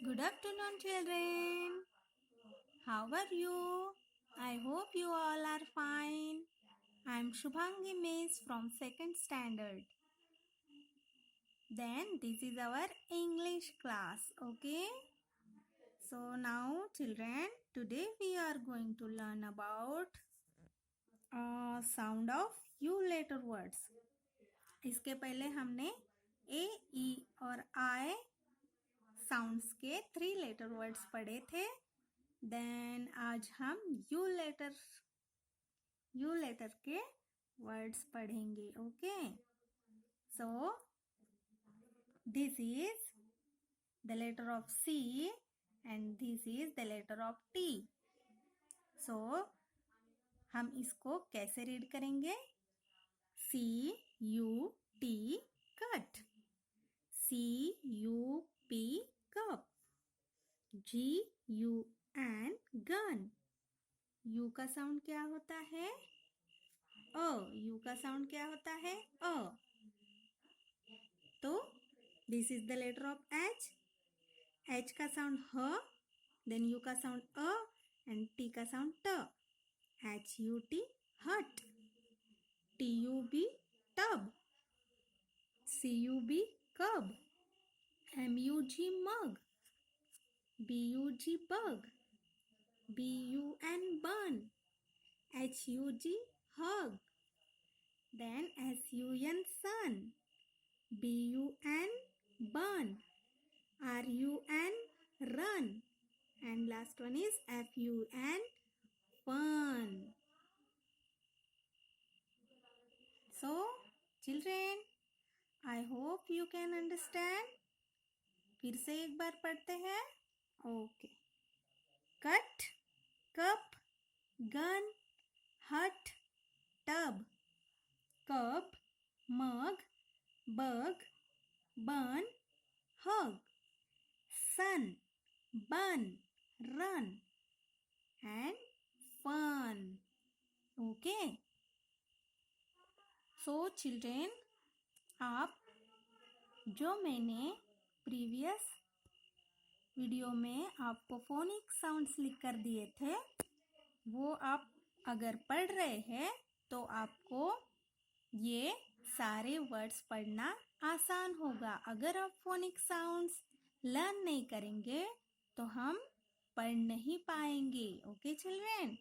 Good afternoon, children. How are you? I hope you all are fine. I'm Shubhangi Miss from 2nd standard. Then this is our English class, okay? So now, children, today we are going to learn about sound of U letter words. इसके पहले हमने ए, ई और आई sounds के 3 letter words पढ़े थे. Then आज हम U letter के वर्ड्स पढ़ेंगे. Okay, so this is the letter of C and this is the letter of T. So हम इसको कैसे रीड करेंगे? C U T cut, C U P cup, G U N gun. U का sound क्या होता है? अ. You का sound क्या होता है? अ. तो this is the letter of H. H का साउंड ह, देन यू का साउंड अ एंड टी का साउंड ट. H U T hut, T U B tub, C U B cub, M U G mug, B U G bug, B U N bun, H U G hug, then sun sun, bun bun, run run, and last one is fun fun. So children, I hope you can understand. फिर से एक बार पढ़ते हैं. Okay, cut, cup, gun, हट, tub, cup, mug, bug, bun, hug, sun, bun, run, and fun. Okay. So children, आप जो मैंने previous video में आपको फोनिक साउंड्स लिख कर दिए थे, वो आप अगर पढ़ रहे हैं तो आपको ये सारे वर्ड्स पढ़ना आसान होगा. अगर आप फोनिक साउंड्स लर्न नहीं करेंगे तो हम पढ़ नहीं पाएंगे. ओके चिल्ड्रेन,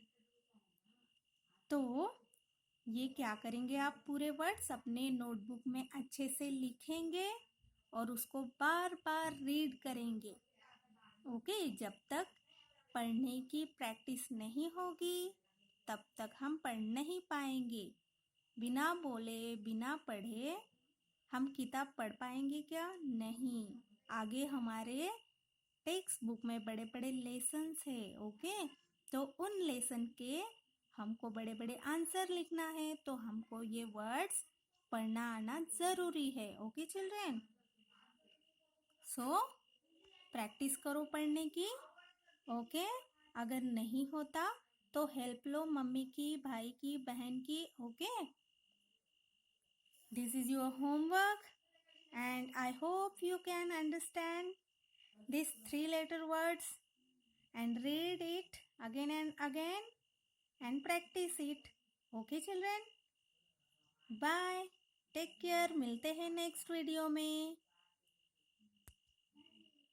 तो ये क्या करेंगे, आप पूरे वर्ड्स अपने नोटबुक में अच्छे से लिखेंगे और उसको बार बार रीड करेंगे. ओके, जब तक पढ़ने की प्रैक्टिस नहीं होगी तब तक हम पढ़ नहीं पाएंगे. बिना बोले बिना पढ़े हम किताब पढ़ पाएंगे क्या? नहीं. आगे हमारे टेक्स्ट बुक में बड़े बड़े लेसन्स है. ओके, तो उन लेसन के हमको बड़े बड़े आंसर लिखना है, तो हमको ये वर्ड्स पढ़ना आना जरूरी है. ओके चिल्ड्रेन, सो प्रैक्टिस करो पढ़ने की. ओके, अगर नहीं होता तो हेल्प लो मम्मी की, भाई की, बहन की. Okay, this is your homework and I hope you can understand these 3 letter words and read it again and again and practice it. Okay children, bye, take care. मिलते हैं नेक्स्ट वीडियो में.